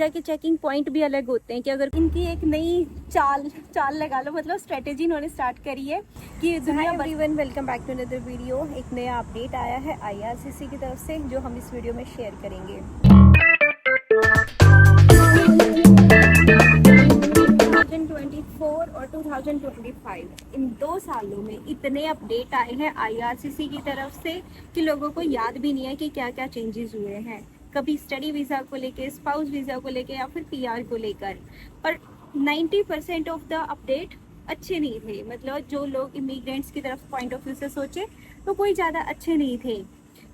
Visa के checking point भी अलग होते हैं कि अगर इनकी एक नई चाल लगा लो, मतलब स्ट्रेटेजी इन्होंने स्टार्ट करी है कि दुनिया everyone welcome back to another video. एक नया अपडेट आया है आईआरसीसी की तरफ से जो हम इस वीडियो में शेयर करेंगे। 2024 और 2025 इन 2 सालों में इतने अपडेट आए हैं आईआरसीसी की तरफ से कि लोगों को याद भी नहीं है कि क्या क्या चेंजेस हुए हैं। कभी स्टडी वीज़ा को लेके, स्पाउस वीज़ा को लेके या फिर पीआर को लेकर। पर 90% ऑफ द अपडेट अच्छे नहीं थे। मतलब जो लोग इमिग्रेंट्स की तरफ पॉइंट ऑफ व्यू से सोचे तो कोई ज़्यादा अच्छे नहीं थे।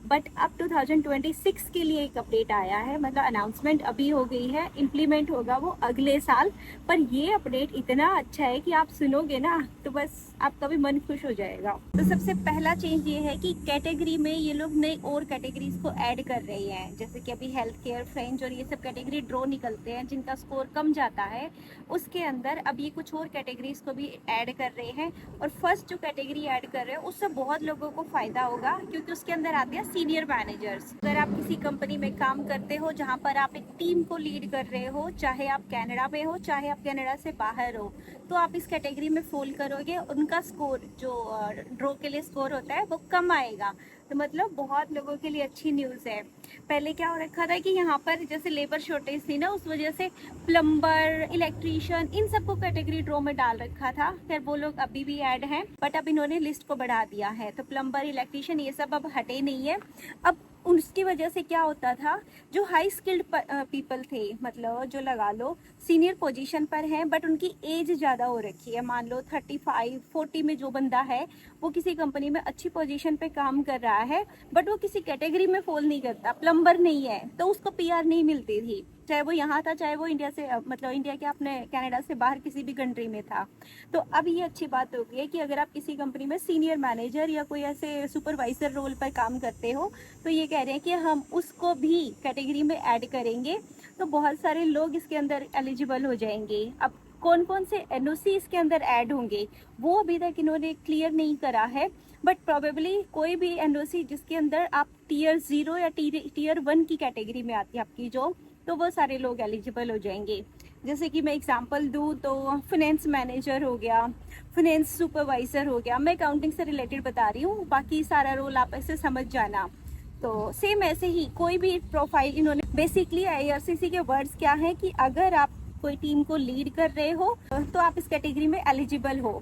बट अब 2026 के लिए एक अपडेट आया है, मतलब अनाउंसमेंट अभी हो गई है, इम्प्लीमेंट होगा वो अगले साल। पर ये अपडेट इतना अच्छा है कि आप सुनोगे ना तो बस आपका भी मन खुश हो जाएगा। तो सबसे पहला चेंज ये है कि कैटेगरी में ये लोग नई और कैटेगरीज को ऐड कर रहे हैं। जैसे कि अभी हेल्थ केयर, फ्रेंच और ये सब कैटेगरी ड्रॉ निकलते हैं जिनका स्कोर कम जाता है, उसके अंदर अब ये कुछ और कैटेगरीज को भी ऐड कर रहे हैं। और फर्स्ट जो कैटेगरी ऐड कर रहे हैं उससे बहुत लोगों को फायदा होगा क्योंकि उसके अंदर आते हैं सीनियर मैनेजर्स। अगर आप किसी कंपनी में काम करते हो जहां पर आप एक टीम को लीड कर रहे हो, चाहे आप कनाडा में हो चाहे आप कनाडा से बाहर हो, तो आप इस कैटेगरी में फॉल करोगे। उनका स्कोर जो ड्रॉ के लिए स्कोर होता है वो कम आएगा। तो मतलब बहुत लोगों के लिए अच्छी न्यूज़ है। पहले क्या हो रखा था कि यहाँ पर जैसे लेबर शॉर्टेज थी ना, उस वजह से प्लम्बर, इलेक्ट्रीशियन इन सबको कैटेगरी ड्रॉ में डाल रखा था। खैर वो लोग अभी भी ऐड हैं बट अब इन्होंने लिस्ट को बढ़ा दिया है। तो प्लम्बर, इलेक्ट्रीशियन ये सब अब हटे नहीं है। अब उसकी वजह से क्या होता था, जो हाई स्किल्ड पीपल थे, मतलब जो लगा लो सीनियर पोजीशन पर हैं बट उनकी एज ज़्यादा हो रखी है, मान लो 35-40 में जो बंदा है वो किसी कंपनी में अच्छी पोजीशन पे काम कर रहा है बट वो किसी कैटेगरी में फॉल नहीं करता, प्लम्बर नहीं है, तो उसको पीआर नहीं मिलती थी। चाहे वो यहाँ था चाहे वो इंडिया से, मतलब इंडिया के अपने कनाडा से बाहर किसी भी कंट्री में था। तो अब ये अच्छी बात हो गई है कि अगर आप किसी कंपनी में सीनियर मैनेजर या कोई ऐसे सुपरवाइजर रोल पर काम करते हो तो ये कह रहे हैं कि हम उसको भी कैटेगरी में ऐड करेंगे। तो बहुत सारे लोग इसके अंदर एलिजिबल हो जाएंगे। अब कौन कौन से एनओसी इसके अंदर ऐड होंगे वो अभी तक इन्होंने क्लियर नहीं करा है, बट प्रोबेबली कोई भी एनओसी जिसके अंदर आप टीयर 0 या टीयर 1 की कैटेगरी में आती है आपकी जॉब, तो वो सारे लोग एलिजिबल हो जाएंगे। जैसे कि मैं एग्जांपल दूं तो फाइनेंस मैनेजर हो गया, फाइनेंस सुपरवाइजर हो गया। मैं अकाउंटिंग से रिलेटेड बता रही हूँ, बाकी सारा रोल आप ऐसे समझ जाना। तो सेम ऐसे ही कोई भी प्रोफाइल इन्होंने, बेसिकली आईआरसीसी के वर्ड्स क्या है कि अगर आप कोई टीम को लीड कर रहे हो तो आप इस कैटेगरी में एलिजिबल हो।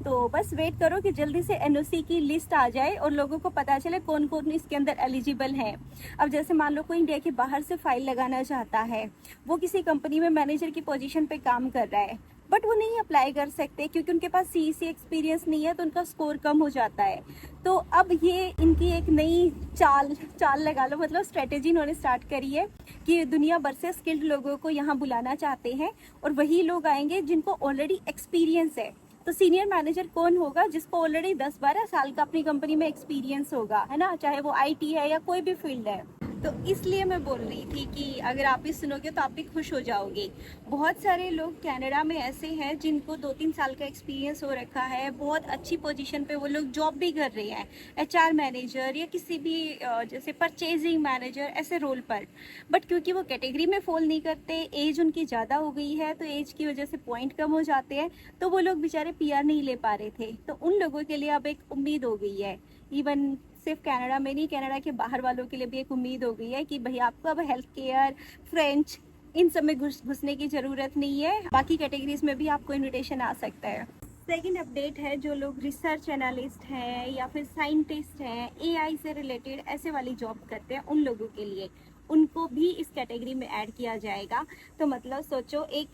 तो बस वेट करो कि जल्दी से एनओसी की लिस्ट आ जाए और लोगों को पता चले कौन कौन इसके अंदर एलिजिबल है। अब जैसे मान लो कोई इंडिया के बाहर से फाइल लगाना चाहता है, वो किसी कंपनी में मैनेजर की पोजीशन पे काम कर रहा है बट वो नहीं अप्लाई कर सकते क्योंकि उनके पास सीईसी एक्सपीरियंस नहीं है, तो उनका स्कोर कम हो जाता है। तो अब ये इनकी एक नई चाल लगा लो, मतलब स्ट्रेटेजी इन्होंने स्टार्ट करी है कि दुनिया भर से स्किल्ड लोगों को यहाँ बुलाना चाहते हैं और वही लोग आएंगे जिनको ऑलरेडी एक्सपीरियंस है। तो सीनियर मैनेजर कौन होगा, जिसको ऑलरेडी 10-12 साल का अपनी कंपनी में एक्सपीरियंस होगा, है ना, चाहे वो आईटी है या कोई भी फील्ड है। तो इसलिए मैं बोल रही थी कि अगर आप भी सुनोगे तो आप भी खुश हो जाओगे। बहुत सारे लोग कनाडा में ऐसे हैं जिनको 2-3 साल का एक्सपीरियंस हो रखा है, बहुत अच्छी पोजीशन पे वो लोग जॉब भी कर रहे हैं, एचआर मैनेजर या किसी भी जैसे परचेजिंग मैनेजर ऐसे रोल पर। बट क्योंकि वो कैटेगरी में फॉल नहीं करते, एज उनकी ज़्यादा हो गई है, तो एज की वजह से पॉइंट कम हो जाते हैं, तो वो लोग बेचारे पीआर नहीं ले पा रहे थे। तो उन लोगों के लिए अब एक उम्मीद हो गई है। इवन सिर्फ कनाडा में नहीं, कनाडा के बाहर वालों के लिए भी एक उम्मीद हो गई है कि भाई आपको अब हेल्थ केयर, फ्रेंच इन सब में घुसने की ज़रूरत नहीं है, बाकी कैटेगरीज में भी आपको इनविटेशन आ सकता है। सेकेंड अपडेट है, जो लोग रिसर्च एनालिस्ट हैं या फिर साइंटिस्ट हैं, एआई से रिलेटेड ऐसे वाली जॉब करते हैं, उन लोगों के लिए उनको भी इस कैटेगरी में ऐड किया जाएगा। तो मतलब सोचो, एक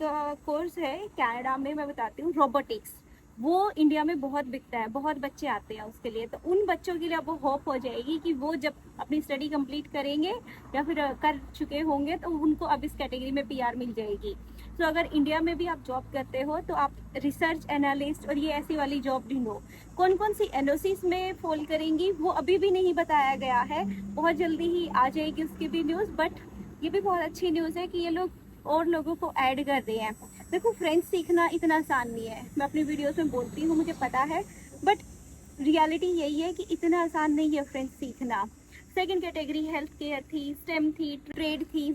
कोर्स है कनाडा में, मैं बताती हूँ, रोबोटिक्स। वो इंडिया में बहुत बिकता है, बहुत बच्चे आते हैं उसके लिए। तो उन बच्चों के लिए अब वो होप हो जाएगी कि वो जब अपनी स्टडी कंप्लीट करेंगे या फिर कर चुके होंगे तो उनको अब इस कैटेगरी में पीआर मिल जाएगी। तो अगर इंडिया में भी आप जॉब करते हो तो आप रिसर्च एनालिस्ट और ये ऐसी वाली जॉब ढूंढो। कौन कौन सी एनओसीज में फॉल करेंगी वो अभी भी नहीं बताया गया है, बहुत जल्दी ही आ जाएगी उसकी भी न्यूज़। बट ये भी बहुत अच्छी न्यूज़ है कि ये लोग और लोगों को ऐड कर रहे हैं। देखो, फ्रेंच सीखना इतना आसान नहीं है, मैं अपनी वीडियोस में बोलती हूँ, मुझे पता है, बट रियलिटी यही है कि इतना आसान नहीं है फ्रेंच सीखना। सेकंड कैटेगरी हेल्थ केयर थी, स्टेम थी, ट्रेड थी।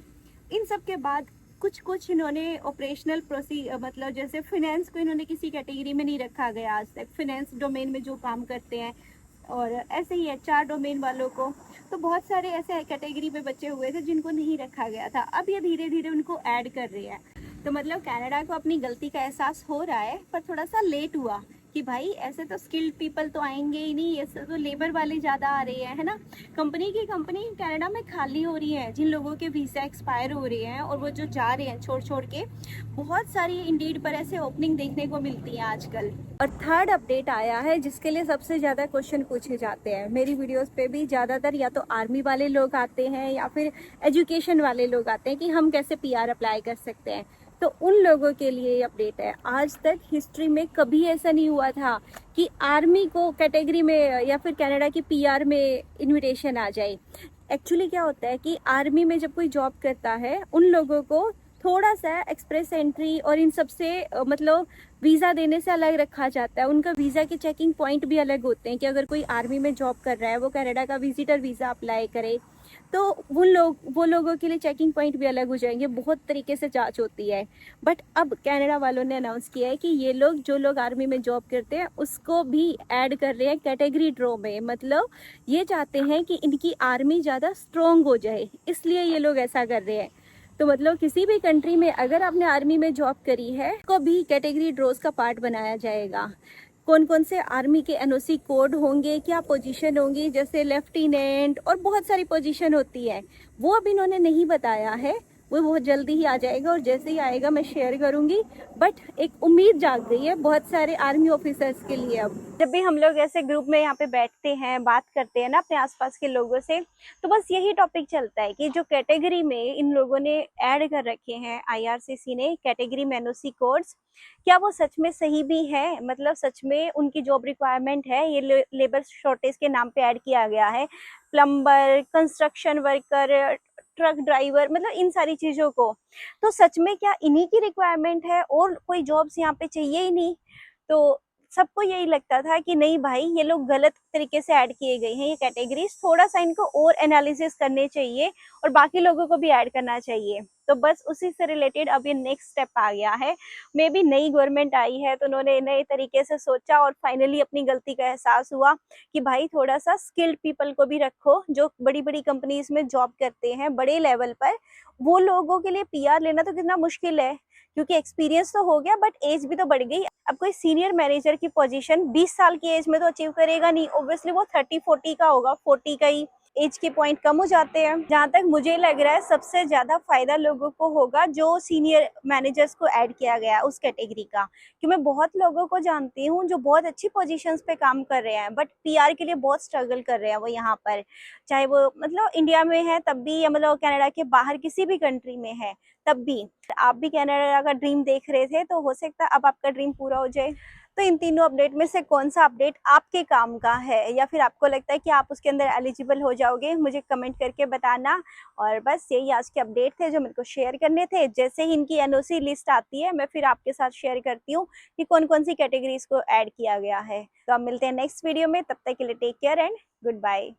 इन सब के बाद कुछ कुछ इन्होंने ऑपरेशनल मतलब जैसे फिनेंस को इन्होंने किसी कैटेगरी में नहीं रखा गया आज तक, फिनेंस डोमेन में जो काम करते हैं, और ऐसे ही एचआर डोमेन वालों को, तो बहुत सारे ऐसे कैटेगरी पे बच्चे हुए थे जिनको नहीं रखा गया था। अब ये धीरे धीरे उनको ऐड कर रहे हैं। तो मतलब कनाडा को अपनी गलती का एहसास हो रहा है, पर थोड़ा सा लेट हुआ कि भाई ऐसे तो स्किल्ड पीपल तो आएंगे ही नहीं, ऐसे तो लेबर वाले ज़्यादा आ रहे हैं, है ना। कंपनी कनाडा में खाली हो रही है, जिन लोगों के वीज़ा एक्सपायर हो रहे हैं और वो जो जा रहे हैं छोड़ छोड़ के, बहुत सारी इंडीड पर ऐसे ओपनिंग देखने को मिलती है आजकल। और थर्ड अपडेट आया है जिसके लिए सबसे ज़्यादा क्वेश्चन पूछे जाते हैं मेरी वीडियोस पे भी ज़्यादातर, या तो आर्मी वाले लोग आते हैं या फिर एजुकेशन वाले लोग आते हैं कि हम कैसे पीआर अप्लाई कर सकते हैं। तो उन लोगों के लिए ये अपडेट है। आज तक हिस्ट्री में कभी ऐसा नहीं हुआ था कि आर्मी को कैटेगरी में या फिर कनाडा की पीआर में इनविटेशन आ जाए। एक्चुअली क्या होता है कि आर्मी में जब कोई जॉब करता है उन लोगों को थोड़ा सा एक्सप्रेस एंट्री और इन सब से मतलब वीज़ा देने से अलग रखा जाता है। उनका वीज़ा के चेकिंग पॉइंट भी अलग होते हैं कि अगर कोई आर्मी में जॉब कर रहा है वो कनाडा का विजिटर वीज़ा अप्लाई करे तो वो लोगों के लिए चेकिंग पॉइंट भी अलग हो जाएंगे, बहुत तरीके से जांच होती है। बट अब कनाडा वालों ने अनाउंस किया है कि ये लोग जो लोग आर्मी में जॉब करते हैं उसको भी ऐड कर रहे हैं कैटेगरी ड्रॉ में। मतलब ये चाहते हैं कि इनकी आर्मी ज़्यादा स्ट्रॉन्ग हो जाए, इसलिए ये लोग ऐसा कर रहे हैं। तो मतलब किसी भी कंट्री में अगर आपने आर्मी में जॉब करी है को भी कैटेगरी ड्रॉज का पार्ट बनाया जाएगा। कौन कौन से आर्मी के एनओसी कोड होंगे, क्या पोजीशन होंगी, जैसे लेफ्टिनेंट और बहुत सारी पोजीशन होती है, वो अब इन्होंने नहीं बताया है। वो बहुत जल्दी ही आ जाएगा और जैसे ही आएगा मैं शेयर करूंगी। बट एक उम्मीद जाग गई है बहुत सारे आर्मी ऑफिसर्स के लिए। अब जब भी हम लोग ऐसे ग्रुप में यहाँ पे बैठते हैं, बात करते हैं ना अपने आसपास के लोगों से, तो बस यही टॉपिक चलता है कि जो कैटेगरी में इन लोगों ने ऐड कर रखे हैं आईआरसीसी ने कैटेगरी में एनओसी कोड्स, क्या वो सच में सही भी है? मतलब सच में उनकी जॉब रिक्वायरमेंट है? ये लेबर शॉर्टेज के नाम पे ऐड किया गया है। Plumber, construction worker, truck driver, मतलब इन सारी चीज़ों को, तो सच में क्या इन्हीं की रिक्वायरमेंट है और कोई जॉब्स यहाँ पे चाहिए ही नहीं? तो सबको यही लगता था कि नहीं भाई ये लोग गलत तरीके से ऐड किए गए हैं ये कैटेगरीज, थोड़ा सा इनको और एनालिसिस करने चाहिए और बाकी लोगों को भी ऐड करना चाहिए। तो बस उसी से रिलेटेड अब ये नेक्स्ट स्टेप आ गया है। मे बी नई गवर्नमेंट आई है तो उन्होंने नए तरीके से सोचा और फाइनली अपनी गलती का एहसास हुआ कि भाई थोड़ा सा स्किल्ड पीपल को भी रखो जो बड़ी बड़ी कंपनीज में जॉब करते हैं बड़े लेवल पर। वो लोगों के लिए पीआर लेना तो कितना मुश्किल है, क्योंकि एक्सपीरियंस तो हो गया बट एज भी तो बढ़ गई। अब कोई सीनियर मैनेजर की पोजीशन 20 साल की एज में तो अचीव करेगा नहीं, ऑब्वियसली वो 30-40 का होगा, 40 का ही एज के पॉइंट कम हो जाते हैं। जहां तक मुझे लग रहा है सबसे ज्यादा फायदा लोगों को होगा जो सीनियर मैनेजर्स को ऐड किया गया उस कैटेगरी का, क्योंकि मैं बहुत लोगों को जानती हूँ जो बहुत अच्छी पोजीशंस पे काम कर रहे हैं बट पीआर के लिए बहुत स्ट्रगल कर रहे हैं वो यहाँ पर, चाहे वो मतलब इंडिया में है तब भी या मतलब कनाडा के बाहर किसी भी कंट्री में है तब भी। आप भी कनाडा का ड्रीम देख रहे थे तो हो सकता है अब आपका ड्रीम पूरा हो जाए। तो इन तीनों अपडेट में से कौन सा अपडेट आपके काम का है या फिर आपको लगता है कि आप उसके अंदर एलिजिबल हो जाओगे, मुझे कमेंट करके बताना। और बस यही आज के अपडेट थे जो मेरे को शेयर करने थे। जैसे ही इनकी एनओसी लिस्ट आती है मैं फिर आपके साथ शेयर करती हूँ कि कौन कौन सी कैटेगरीज को ऐड किया गया है। तो अब मिलते हैं नेक्स्ट वीडियो में, तब तक के लिए take care and good bye.